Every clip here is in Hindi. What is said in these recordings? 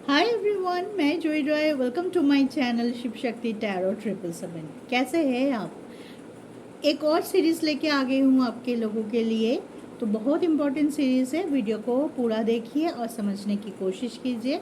हाय एवरीवन, मैं Joy Joy. Welcome to my channel Shiv Shakti tarot 777। कैसे हैं आप? एक और सीरीज़ लेके आ गई हूँ आपके लोगों के लिए। तो बहुत इम्पोर्टेंट सीरीज़ है, वीडियो को पूरा देखिए और समझने की कोशिश कीजिए।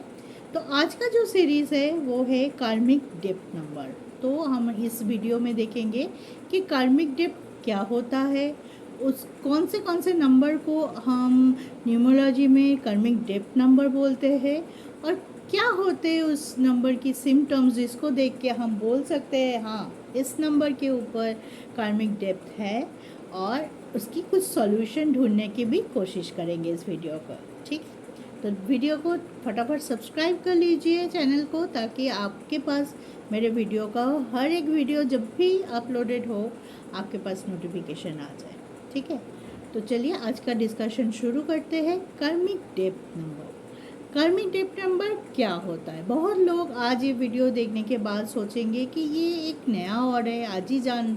तो आज का जो सीरीज़ है वो है कार्मिक डेप्थ नंबर। तो हम इस वीडियो में देखेंगे कि कार्मिक डेप्थ क्या होता है, उस कौन से नंबर को हम न्यूमरोलॉजी में कार्मिक डेप्थ नंबर बोलते हैं, और क्या होते हैं उस नंबर की सिम्टम्स, जिसको देख के हम बोल सकते हैं हाँ इस नंबर के ऊपर कार्मिक डेप्थ है। और उसकी कुछ सॉल्यूशन ढूंढने की भी कोशिश करेंगे इस वीडियो पर। ठीक, तो वीडियो को फटाफट सब्सक्राइब कर लीजिए चैनल को, ताकि आपके पास मेरे वीडियो का हर एक वीडियो जब भी अपलोडेड हो आपके पास नोटिफिकेशन आ जाए। ठीक है, तो चलिए आज का डिस्कशन शुरू करते हैं। कार्मिक डेप्थ नंबर। कार्मिक डेप्थ नंबर क्या होता है? बहुत लोग आज ये वीडियो देखने के बाद सोचेंगे कि ये एक नया वर्ड है, आज ही जान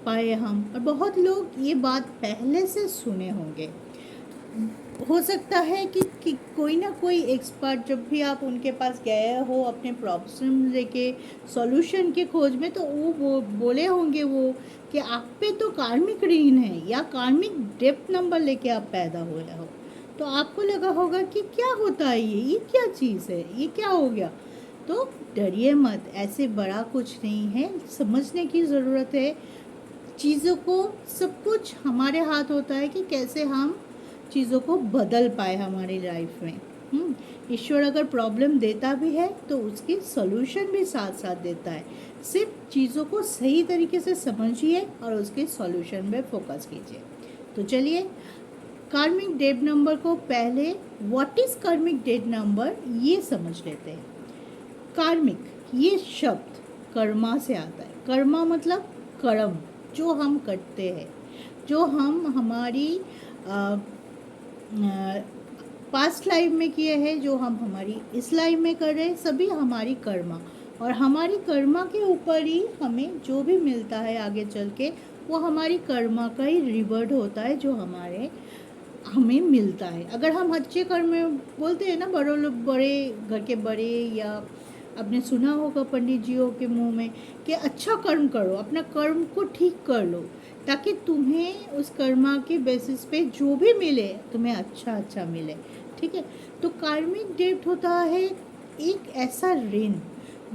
पाए हम, और बहुत लोग ये बात पहले से सुने होंगे। हो सकता है कि कोई ना कोई एक्सपर्ट, जब भी आप उनके पास गए हो अपने प्रॉब्लम लेके सॉल्यूशन के खोज में, तो वो बोले होंगे वो कि आप पे तो कार्मिक ऋण है या कार्मिक डेप्थ नंबर लेके आप पैदा हुए हो। तो आपको लगा होगा कि क्या होता है, ये क्या चीज़ है, ये क्या हो गया। तो डरिए मत, ऐसे बड़ा कुछ नहीं है, समझने की ज़रूरत है चीज़ों को। सब कुछ हमारे हाथ होता है कि कैसे हम चीज़ों को बदल पाए हमारी लाइफ में। ईश्वर अगर प्रॉब्लम देता भी है तो उसकी सॉल्यूशन भी साथ साथ देता है। सिर्फ चीज़ों को सही तरीके से समझिए और उसके सॉल्यूशन में फोकस कीजिए। तो चलिए कार्मिक डेट नंबर को पहले व्हाट इज़ कार्मिक डेट नंबर ये समझ लेते हैं। कार्मिक ये शब्द कर्मा से आता है। कर्मा मतलब कर्म, जो हम करते हैं, जो हम हमारी पास्ट लाइफ में किए हैं, जो हम हमारी इस लाइफ में कर रहे हैं, सभी हमारी कर्मा। और हमारी कर्मा के ऊपर ही हमें जो भी मिलता है आगे चल के, वो हमारी कर्मा का ही रिवर्ट होता है, जो हमें मिलता है। अगर हम अच्छे कर्म में बोलते हैं ना, बड़े लोग, बड़े घर के बड़े, या आपने सुना होगा पंडित जियों के मुंह में कि अच्छा कर्म करो, अपना कर्म को ठीक कर लो, ताकि तुम्हें उस कर्मा के बेसिस पे जो भी मिले तुम्हें अच्छा अच्छा मिले। ठीक है, तो कार्मिक डेट होता है एक ऐसा ऋण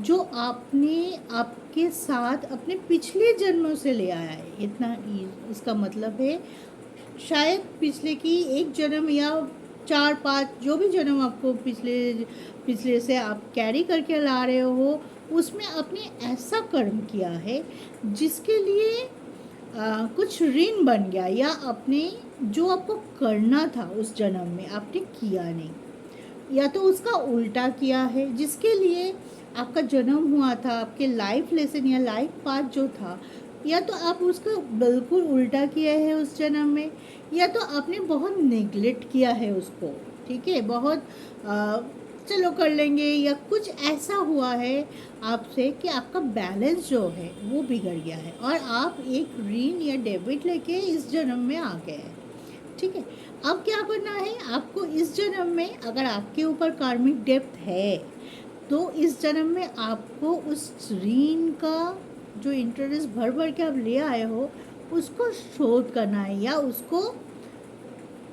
जो आपने आपके साथ अपने पिछले जन्मों से ले आया है। इतना इसका मतलब है, शायद पिछले की एक जन्म या 4-5 जो भी जन्म आपको पिछले से आप कैरी करके ला रहे हो, उसमें आपने ऐसा कर्म किया है जिसके लिए कुछ ऋण बन गया, या आपने जो आपको करना था उस जन्म में आपने किया नहीं, या तो उसका उल्टा किया है जिसके लिए आपका जन्म हुआ था, आपके लाइफ लेसन या लाइफ पाथ जो था, या तो आप उसका बिल्कुल उल्टा किया है उस जन्म में, या तो आपने बहुत नेग्लेक्ट किया है उसको। ठीक है, बहुत चलो कर लेंगे, या कुछ ऐसा हुआ है आपसे कि आपका बैलेंस जो है वो बिगड़ गया है और आप एक ऋण या डेबिट लेके इस जन्म में आ गए हैं। ठीक है, अब क्या करना है आपको इस जन्म में? अगर आपके ऊपर कार्मिक डेप्थ है तो इस जन्म में आपको उस ऋण का जो इंटरेस्ट भर भर के आप ले आए हो उसको शोध करना है, या उसको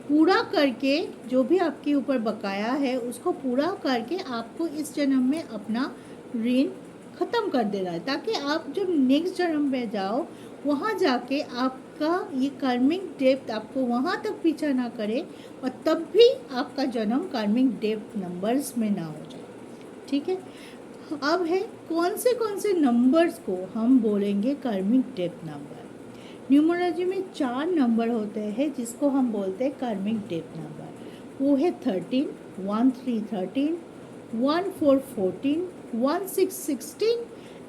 पूरा करके, जो भी आपके ऊपर बकाया है उसको पूरा करके आपको इस जन्म में अपना ऋण ख़त्म कर देना है, ताकि आप जब नेक्स्ट जन्म में जाओ वहाँ जाके आपका ये कार्मिक डेप्थ आपको वहाँ तक पीछा ना करे, और तब भी आपका जन्म कार्मिक डेप्थ नंबर्स में ना हो जाए। ठीक है, अब है कौन से नंबर्स को हम बोलेंगे कार्मिक डेप्थ नंबर। न्यूमरोलॉजी में 4 नंबर होते हैं जिसको हम बोलते हैं कार्मिक डेप्थ नंबर। वो है 13, 13 13, 14 14, 16 16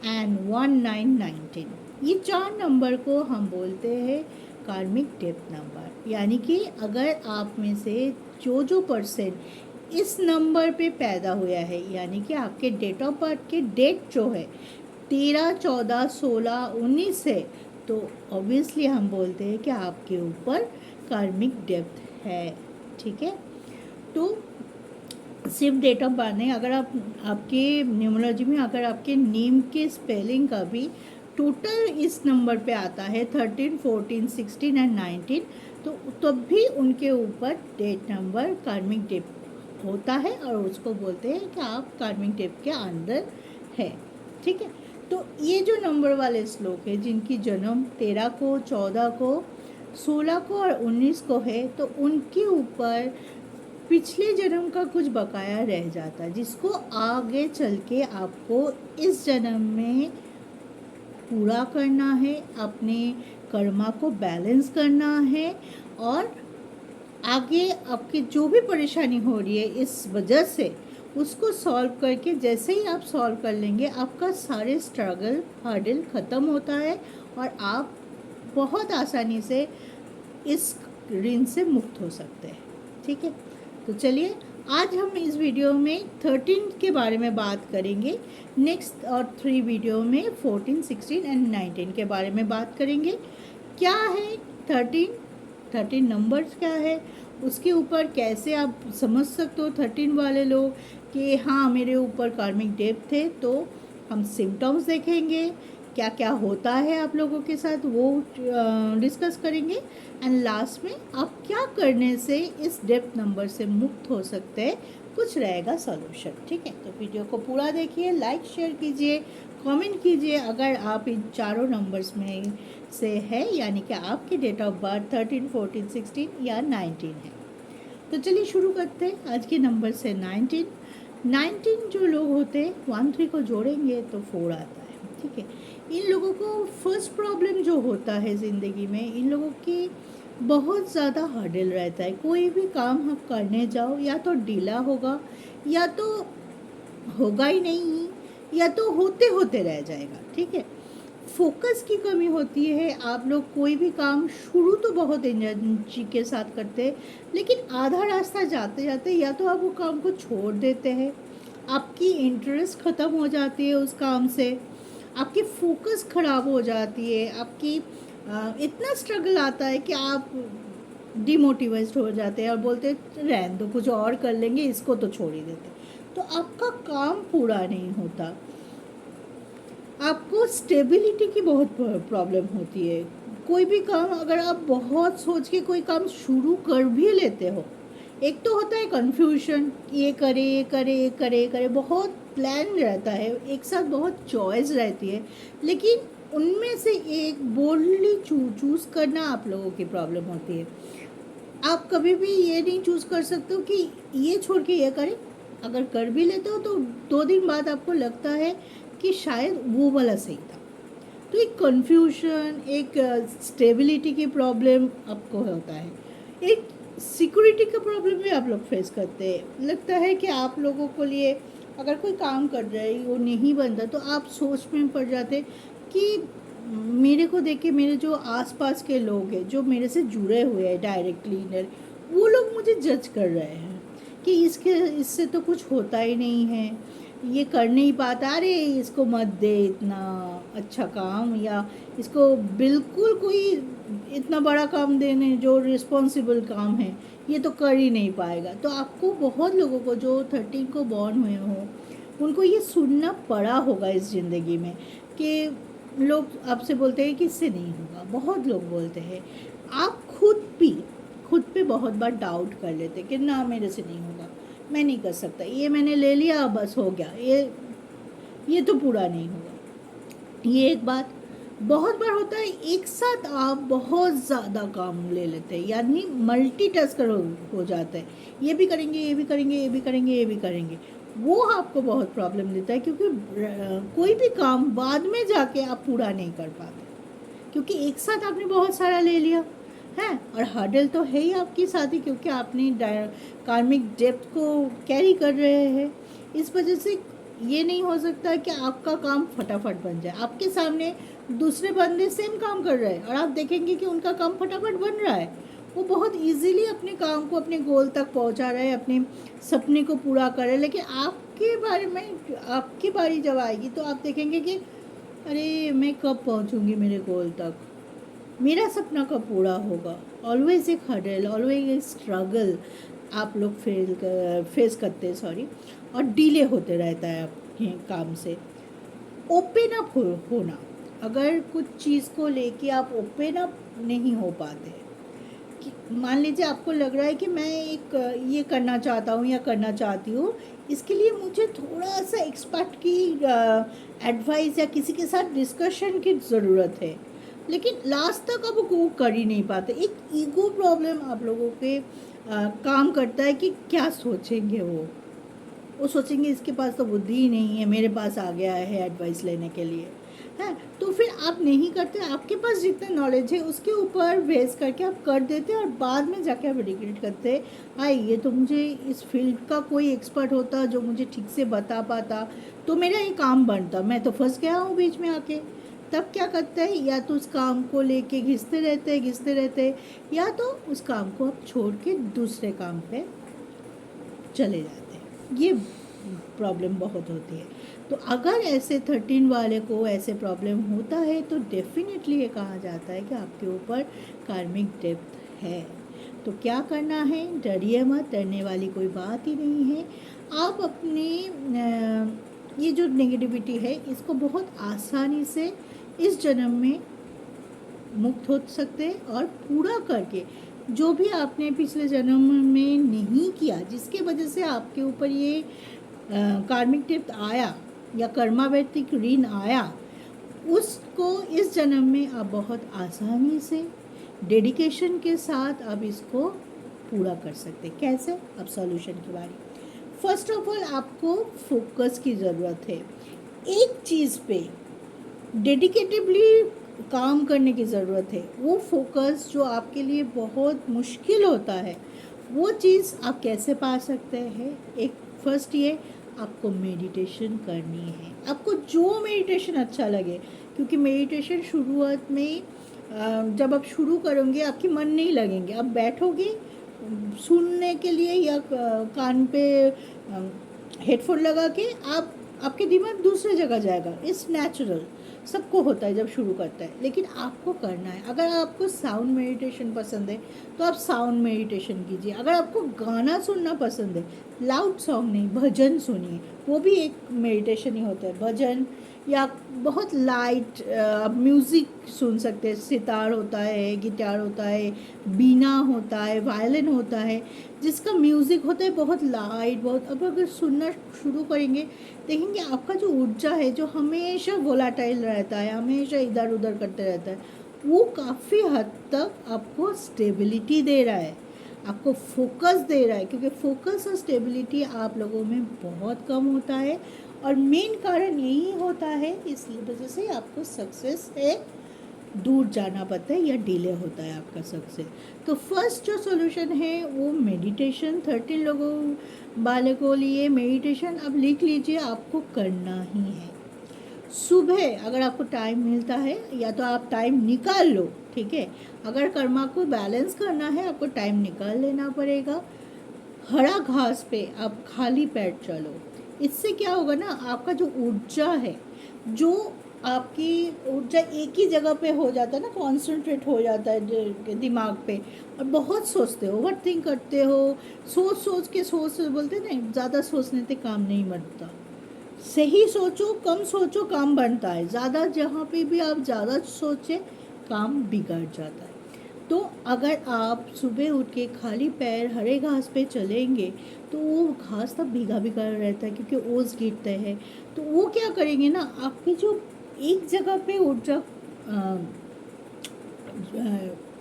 एंड 19 19। ये 4 नंबर को हम बोलते हैं कार्मिक डेप्थ नंबर। यानी कि अगर आप में से जो पर्सन इस नंबर पे पैदा हुआ है, यानी कि आपके डेट ऑफ बर्थ के डेट जो है 13 14 16 19 है, तो ऑब्वियसली हम बोलते हैं कि आपके ऊपर कार्मिक डेप्थ है। ठीक है, तो सिर्फ डेट ऑफ बर्थ नहीं, अगर आप आपके न्यूमरोलॉजी में अगर आपके नेम के स्पेलिंग का भी टोटल इस नंबर पे आता है 13, 14, 16 एंड 19, तो तब भी उनके ऊपर डेट नंबर कार्मिक डेट होता है और उसको बोलते हैं कि आप कार्मिक डेट के अंदर है। ठीक है, तो ये जो नंबर वाले श्लोक है जिनकी जन्म 13 को, 14 को, 16 को और 19 को है, तो उनके ऊपर पिछले जन्म का कुछ बकाया रह जाता है, जिसको आगे चल के आपको इस जन्म में पूरा करना है, अपने कर्मा को बैलेंस करना है और आगे आपकी जो भी परेशानी हो रही है इस वजह से उसको सॉल्व करके, जैसे ही आप सॉल्व कर लेंगे आपका सारे स्ट्रगल हर्डल ख़त्म होता है और आप बहुत आसानी से इस ऋण से मुक्त हो सकते हैं। ठीक है, तो चलिए आज हम इस वीडियो में 13 के बारे में बात करेंगे। नेक्स्ट और 3 वीडियो में 14, 16 एंड 19 के बारे में बात करेंगे। क्या है 13 नंबर्स क्या है, उसके ऊपर कैसे आप समझ सकते हो 13 वाले लोग कि हाँ मेरे ऊपर कार्मिक डेट थे। तो हम सिम्टम्स देखेंगे, क्या क्या होता है आप लोगों के साथ वो डिस्कस करेंगे एंड लास्ट में आप क्या करने से इस डेप्थ नंबर से मुक्त हो सकते हैं, कुछ रहेगा सॉल्यूशन। ठीक है, तो वीडियो को पूरा देखिए, लाइक शेयर कीजिए, कमेंट कीजिए अगर आप इन चारों नंबर्स में से है, यानी कि आपकी डेट ऑफ बर्थ 13, 14, 16 या 19 है। तो चलिए शुरू करते हैं आज के नंबर से। 19 जो लोग होते हैं 1, 3 को जोड़ेंगे तो 4 आता है। ठीक है, इन लोगों को फर्स्ट प्रॉब्लम जो होता है ज़िंदगी में, इन लोगों की बहुत ज़्यादा हर्डल रहता है। कोई भी काम आप करने जाओ या तो डीला होगा या तो होगा ही नहीं या तो होते होते रह जाएगा। ठीक है, फोकस की कमी होती है। आप लोग कोई भी काम शुरू तो बहुत एनर्जी के साथ करते हैं, लेकिन आधा रास्ता जाते जाते या तो आप वो काम को छोड़ देते हैं, आपकी इंटरेस्ट ख़त्म हो जाती है उस काम से, आपकी फोकस ख़राब हो जाती है, आपकी इतना स्ट्रगल आता है कि आप डिमोटिवेट हो जाते हैं और बोलते हैं रहने दो, कुछ और कर लेंगे, इसको तो छोड़ ही देते। तो आपका काम पूरा नहीं होता, आपको स्टेबिलिटी की बहुत प्रॉब्लम होती है। कोई भी काम अगर आप बहुत सोच के कोई काम शुरू कर भी लेते हो, एक तो होता है कन्फ्यूजन, ये करे ये करे ये करे ये करे, बहुत प्लान रहता है, एक साथ बहुत चॉइस रहती है, लेकिन उनमें से एक बोल्डली चूज़ करना आप लोगों की प्रॉब्लम होती है। आप कभी भी ये नहीं चूज़ कर सकते हो कि ये छोड़ के ये करें। अगर कर भी लेते हो तो 2 दिन बाद आपको लगता है कि शायद वो वाला सही था। तो एक कन्फ्यूजन, एक स्टेबिलिटी की प्रॉब्लम आपको होता है, एक सिक्योरिटी का प्रॉब्लम भी आप लोग फेस करते हैं। लगता है कि आप लोगों को लिए अगर कोई काम कर रहे हैं वो नहीं बनता तो आप सोच में पड़ जाते कि मेरे को देख के मेरे जो आसपास के लोग हैं जो मेरे से जुड़े हुए हैं डायरेक्टली, वो लोग मुझे जज कर रहे हैं कि इससे तो कुछ होता ही नहीं है, ये कर नहीं पाता, अरे इसको मत दे इतना अच्छा काम, या इसको बिल्कुल कोई इतना बड़ा काम देने जो रिस्पॉन्सिबल काम है ये तो कर ही नहीं पाएगा। तो आपको बहुत लोगों को जो 13 को बॉर्न हुए हों उनको ये सुनना पड़ा होगा इस ज़िंदगी में कि लोग आपसे बोलते हैं कि इससे नहीं होगा। बहुत लोग बोलते हैं, आप खुद पे बहुत बार डाउट कर लेते कि ना मेरे से नहीं होगा, मैं नहीं कर सकता, ये मैंने ले लिया बस हो गया, ये तो पूरा नहीं होगा। ये एक बात बहुत बार होता है, एक साथ आप बहुत ज़्यादा काम ले लेते हैं, यानी मल्टीटास्कर हो जाते हैं, ये भी करेंगे ये भी करेंगे ये भी करेंगे ये भी करेंगे। वो आपको बहुत प्रॉब्लम देता है क्योंकि कोई भी काम बाद में जाके आप पूरा नहीं कर पाते, क्योंकि एक साथ आपने बहुत सारा ले लिया है और हर्डल तो है ही आपके साथ ही, क्योंकि आपने कार्मिक डेप्थ को कैरी कर रहे हैं। इस वजह से ये नहीं हो सकता कि आपका काम फटाफट बन जाए। आपके सामने दूसरे बंदे सेम काम कर रहे हैं और आप देखेंगे कि उनका काम फटाफट बन रहा है, वो बहुत इजीली अपने काम को अपने गोल तक पहुंचा रहे हैं, अपने सपने को पूरा कर रहे हैं। लेकिन आपके बारे में आपकी बारी जब आएगी तो आप देखेंगे कि अरे मैं कब पहुंचूंगी मेरे गोल तक, मेरा सपना कब पूरा होगा। ऑलवेज एक हर्डल, ऑलवेज एक स्ट्रगल। आप लोग फेस करते हैं, सॉरी, और डिले होते रहता है आपके काम से। ओपन अप होना, अगर कुछ चीज़ को लेके आप ओपन अप नहीं हो पाते, कि मान लीजिए आपको लग रहा है कि मैं एक ये करना चाहता हूँ या करना चाहती हूँ, इसके लिए मुझे थोड़ा सा एक्सपर्ट की एडवाइस या किसी के साथ डिस्कशन की ज़रूरत है, लेकिन लास्ट तक आप वो कर ही नहीं पाते। एक ईगो प्रॉब्लम आप लोगों के काम करता है कि क्या सोचेंगे वो सोचेंगे इसके पास तो बुद्धि ही नहीं है, मेरे पास आ गया है एडवाइस लेने के लिए, है। तो फिर आप नहीं करते, आपके पास जितना नॉलेज है उसके ऊपर बेस करके आप कर देते हैं, और बाद में जाके आप रिग्रेट करते हैं, हाय ये तो मुझे इस फील्ड का कोई एक्सपर्ट होता जो मुझे ठीक से बता पाता तो मेरा ये काम बनता, मैं तो फंस गया हूँ बीच में आके। तब क्या करते हैं, या तो उस काम को लेके घिसते रहते, या तो उस काम को आप छोड़ के दूसरे काम पे चले जाते हैं। ये प्रॉब्लम बहुत होती है। तो अगर ऐसे 13 वाले को ऐसे प्रॉब्लम होता है तो डेफिनेटली ये कहा जाता है कि आपके ऊपर कार्मिक डेप्थ है। तो क्या करना है, डरिए मत, डरने वाली कोई बात ही नहीं है। आप अपने ये जो नेगेटिविटी है इसको बहुत आसानी से इस जन्म में मुक्त हो सकते हैं, और पूरा करके जो भी आपने पिछले जन्म में नहीं किया, जिसके वजह से आपके ऊपर ये कार्मिक डेप्थ आया या कर्मावैतिक ऋण आया, उसको इस जन्म में आप बहुत आसानी से डेडिकेशन के साथ आप इसको पूरा कर सकते। कैसे, अब सॉल्यूशन की बारी। फर्स्ट ऑफ ऑल आपको फोकस की ज़रूरत है, एक चीज़ पे डेडिकेटिवली काम करने की ज़रूरत है। वो फोकस जो आपके लिए बहुत मुश्किल होता है, वो चीज़ आप कैसे पा सकते हैं। एक फर्स्ट ये, आपको मेडिटेशन करनी है, आपको जो मेडिटेशन अच्छा लगे, क्योंकि मेडिटेशन शुरुआत में जब आप शुरू करोगे आपकी मन नहीं लगेंगे, आप बैठोगे सुनने के लिए या कान पे हेडफोन लगा के, आपके दिमाग दूसरे जगह जाएगा। इट्स नेचुरल, सबको होता है जब शुरू करता है, लेकिन आपको करना है। अगर आपको साउंड मेडिटेशन पसंद है तो आप साउंड मेडिटेशन कीजिए। अगर आपको गाना सुनना पसंद है, लाउड सॉन्ग नहीं, भजन सुनिए, वो भी एक मेडिटेशन ही होता है। भजन या बहुत लाइट आप म्यूज़िक सुन सकते हैं, सितार होता है, गिटार होता है, बीना होता है, वायलिन होता है, जिसका म्यूज़िक होता है बहुत लाइट, बहुत। अब अगर सुनना शुरू करेंगे, देखेंगे आपका जो ऊर्जा है, जो हमेशा वोलाटाइल रहता है, हमेशा इधर उधर करते रहता है, वो काफ़ी हद तक आपको स्टेबिलिटी दे रहा है, आपको फोकस दे रहा है। क्योंकि फोकस और स्टेबिलिटी आप लोगों में बहुत कम होता है, और मेन कारण यही होता है, इस वजह से आपको सक्सेस से दूर जाना पड़ता है या डिले होता है आपका सक्सेस। तो फर्स्ट जो सॉल्यूशन है वो मेडिटेशन। 13 लोगों वाले को लिए मेडिटेशन अब लिख लीजिए, आपको करना ही है। सुबह अगर आपको टाइम मिलता है, या तो आप टाइम निकाल लो, ठीक है। अगर कर्मा को बैलेंस करना है, आपको टाइम निकाल लेना पड़ेगा। हरा घास पे आप खाली पेट चलो, इससे क्या होगा ना, आपका जो ऊर्जा है, जो आपकी ऊर्जा एक ही जगह पे हो जाता है ना, कॉन्सेंट्रेट हो जाता है दिमाग पे, और बहुत सोचते हो, ओवर थिंक करते हो, सोच बोलते हैं ना, ज़्यादा सोचने से काम नहीं बनता। सही सोचो, कम सोचो, काम बनता है। ज़्यादा जहाँ पे भी आप ज़्यादा सोचें, काम बिगड़ जाता है। तो अगर आप सुबह उठ के खाली पैर हरे घास पे चलेंगे, तो वो घास तब भीगा भीगा रहता है क्योंकि ओस गिरते हैं। तो वो क्या करेंगे ना, आपकी जो एक जगह पे ऊर्जा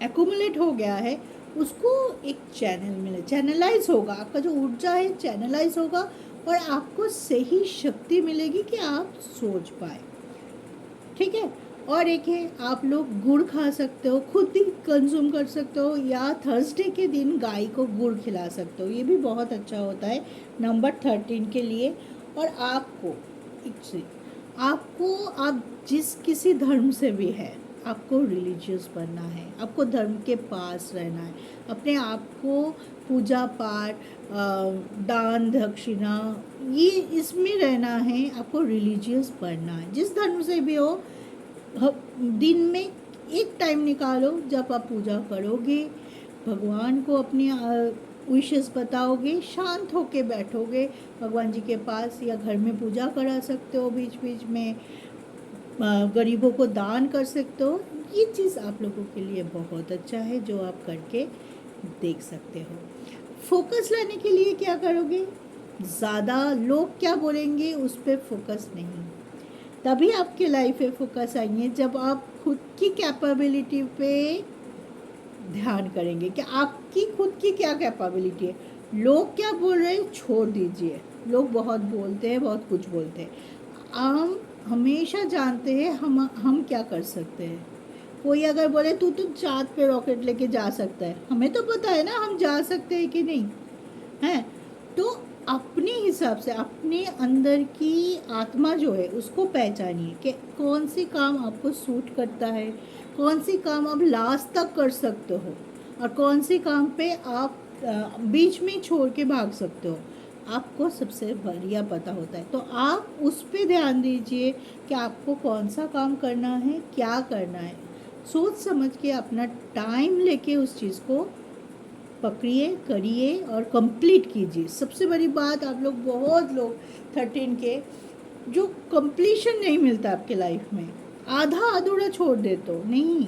एक्यूमुलेट हो गया है, उसको एक चैनल मिले, चैनलाइज होगा, आपका जो ऊर्जा है चैनलाइज होगा, और आपको सही शक्ति मिलेगी कि आप सोच पाए, ठीक है। और एक है, आप लोग गुड़ खा सकते हो, खुद भी कंज्यूम कर सकते हो, या थर्सडे के दिन गाय को गुड़ खिला सकते हो, ये भी बहुत अच्छा होता है नंबर 13 के लिए। और आपको आप जिस किसी धर्म से भी है, आपको रिलीजियस बनना है, आपको धर्म के पास रहना है, अपने आप को पूजा पाठ, दान दक्षिणा, ये इसमें रहना है, आपको रिलीजियस बनना है। जिस धर्म से भी हो, दिन में एक टाइम निकालो जब आप पूजा करोगे, भगवान को अपने विशेस बताओगे, शांत होके बैठोगे भगवान जी के पास, या घर में पूजा करा सकते हो, बीच बीच में गरीबों को दान कर सकते हो। ये चीज़ आप लोगों के लिए बहुत अच्छा है जो आप करके देख सकते हो। फोकस लाने के लिए क्या करोगे? ज़्यादा लोग क्या बोलेंगे उस पर फोकस नहीं, तभी आपके लाइफ में फोकस आएंगे जब आप खुद की कैपेबिलिटी पे ध्यान करेंगे कि आपकी खुद की क्या कैपेबिलिटी है। लोग क्या बोल रहे हैं छोड़ दीजिए, लोग बहुत बोलते हैं, बहुत कुछ बोलते हैं। हम हमेशा जानते हैं हम क्या कर सकते हैं। कोई अगर बोले तू तो चाँद पे रॉकेट लेके जा सकता है, हमें तो पता है ना हम जा सकते हैं कि नहीं है। तो अपने हिसाब से अपने अंदर की आत्मा जो है उसको पहचानिए कि कौन सी काम आपको सूट करता है, कौन सी काम आप लास्ट तक कर सकते हो, और कौन सी काम पे आप बीच में छोड़ के भाग सकते हो। आपको सबसे बढ़िया पता होता है, तो आप उस पर ध्यान दीजिए कि आपको कौन सा काम करना है, क्या करना है। सोच समझ के अपना टाइम लेके उस चीज़ को पकड़िए, करिए और कंप्लीट कीजिए। सबसे बड़ी बात, आप लोग बहुत लोग 13 के जो कंप्लीशन नहीं मिलता आपके लाइफ में, आधा अधूरा छोड़ देते हो। नहीं,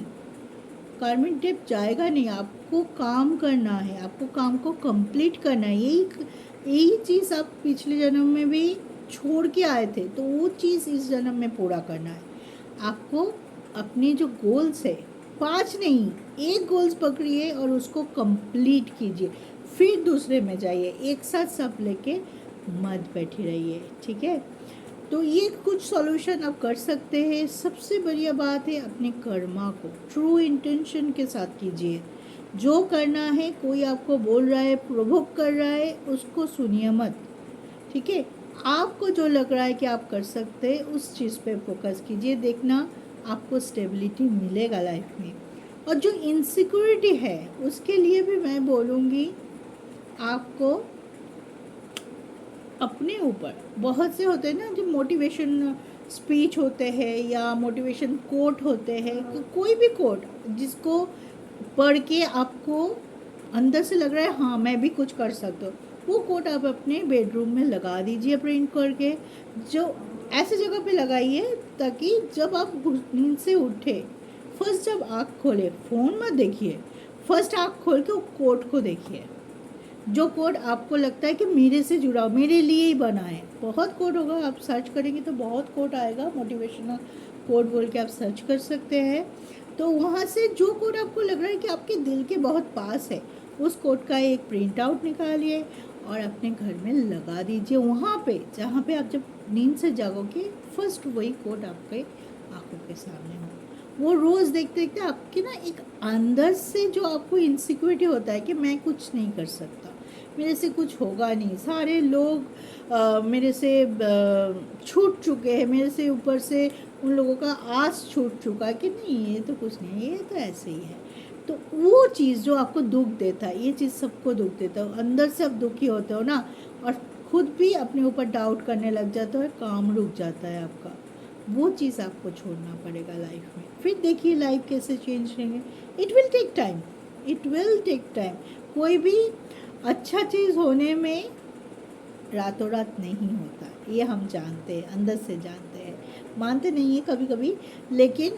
कार्मिक डेप जाएगा नहीं, आपको काम करना है, आपको काम को कंप्लीट करना है। यही चीज़ आप पिछले जन्म में भी छोड़ के आए थे, तो वो चीज़ इस जन्म में पूरा करना है आपको। अपने जो गोल्स है, 5 नहीं, 1 गोल्स पकड़िए और उसको कंप्लीट कीजिए, फिर दूसरे में जाइए। एक साथ सब लेके मत बैठे रहिए, ठीक है। तो ये कुछ सॉल्यूशन आप कर सकते हैं। सबसे बढ़िया बात है, अपने कर्मा को ट्रू इंटेंशन के साथ कीजिए। जो करना है, कोई आपको बोल रहा है, प्रोवोक कर रहा है, उसको सुनिए मत, ठीक है। आपको जो लग रहा है कि आप कर सकते हैं उस चीज़ पे फोकस कीजिए, देखना आपको स्टेबिलिटी मिलेगा लाइफ में। और जो इनसिक्योरिटी है उसके लिए भी मैं बोलूँगी, आपको अपने ऊपर, बहुत से होते हैं ना जो मोटिवेशन स्पीच होते हैं या मोटिवेशन कोट होते हैं, कोई भी कोट जिसको पढ़ के आपको अंदर से लग रहा है हाँ मैं भी कुछ कर सकता हूँ, वो कोट आप अपने बेडरूम में लगा दीजिए प्रिंट करके। जो ऐसी जगह पे लगाइए ताकि जब आप नींद से उठे, फर्स्ट जब आँख खोले, फ़ोन मत देखिए, फर्स्ट आँख खोल के वो कोट को देखिए। जो कोड आपको लगता है कि मेरे से जुड़ा हो, मेरे लिए ही बना है। बहुत कोड होगा, आप सर्च करेंगे तो बहुत कोड आएगा, मोटिवेशनल कोड बोल के आप सर्च कर सकते हैं। तो वहाँ से जो कोड आपको लग रहा है कि आपके दिल के बहुत पास है, उस कोड का एक प्रिंट आउट निकालिए और अपने घर में लगा दीजिए। वहाँ पे जहाँ पे आप जब नींद से जागोगे, फर्स्ट वही कोड आपके आँखों के सामने हो। वो रोज़ देखते देखते आपके ना एक अंदर से जो आपको इनसिक्योरिटी होता है कि मैं कुछ नहीं कर सकता, मेरे से कुछ होगा नहीं, सारे लोग मेरे से छूट चुके हैं, मेरे से ऊपर से उन लोगों का आस छूट चुका है कि नहीं ये तो कुछ नहीं, ये तो ऐसे ही है। तो वो चीज़ जो आपको दुख देता है, ये चीज़ सबको दुख देता है, अंदर से आप दुखी होते हो ना, और खुद भी अपने ऊपर डाउट करने लग जाते हो, काम रुक जाता है आपका। वो चीज़ आपको छोड़ना पड़ेगा लाइफ में, फिर देखिए लाइफ कैसे चेंज रहेंगे। It will take time, it will take time. कोई भी अच्छा चीज़ होने में रातों रात नहीं होता, ये हम जानते हैं, अंदर से जानते हैं, मानते नहीं है कभी कभी, लेकिन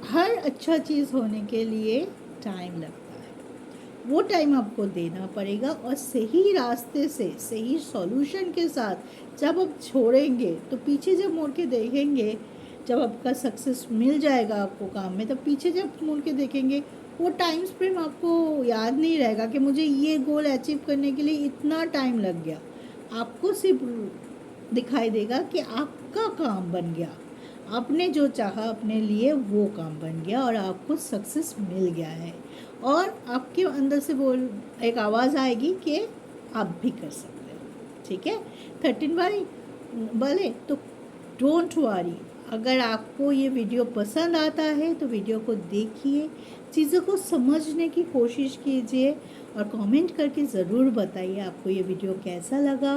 हर अच्छा चीज़ होने के लिए टाइम लगता है। वो टाइम आपको देना पड़ेगा, और सही रास्ते से, सही सॉल्यूशन के साथ जब आप छोड़ेंगे, तो पीछे जब मुड़ के देखेंगे, जब आपका सक्सेस मिल जाएगा आपको काम में, तब पीछे जब मुड़ के देखेंगे, वो टाइम फ्रेम आपको याद नहीं रहेगा कि मुझे ये गोल अचीव करने के लिए इतना टाइम लग गया। आपको सिर्फ दिखाई देगा कि आपका काम बन गया, आपने जो चाहा अपने लिए वो काम बन गया, और आपको सक्सेस मिल गया है। और आपके अंदर से बोल एक आवाज़ आएगी कि आप भी कर सकते हो, ठीक है। 13 वाले तो डोंट वरी। अगर आपको ये वीडियो पसंद आता है तो वीडियो को देखिए, चीज़ों को समझने की कोशिश कीजिए, और कमेंट करके ज़रूर बताइए आपको ये वीडियो कैसा लगा,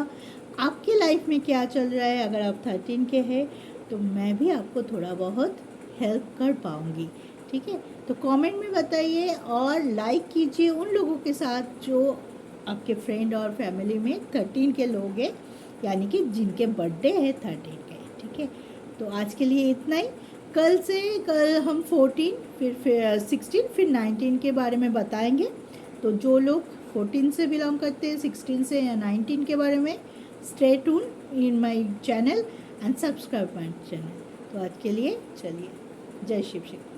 आपकी लाइफ में क्या चल रहा है। अगर आप 13 के हैं तो मैं भी आपको थोड़ा बहुत हेल्प कर पाऊँगी, ठीक है। तो कमेंट में बताइए और लाइक कीजिए उन लोगों के साथ जो आपके फ्रेंड और फैमिली में 13 के लोग हैं, यानी कि जिनके बर्थडे है 13 के, ठीक है। तो आज के लिए इतना ही। कल हम 14 फिर 16 फिर 19 के बारे में बताएंगे। तो जो लोग 14 से बिलोंग करते हैं, 16 से या 19 के बारे में, stay tune in my channel and subscribe my channel. तो आज के लिए चलिए, जय शिव शिव।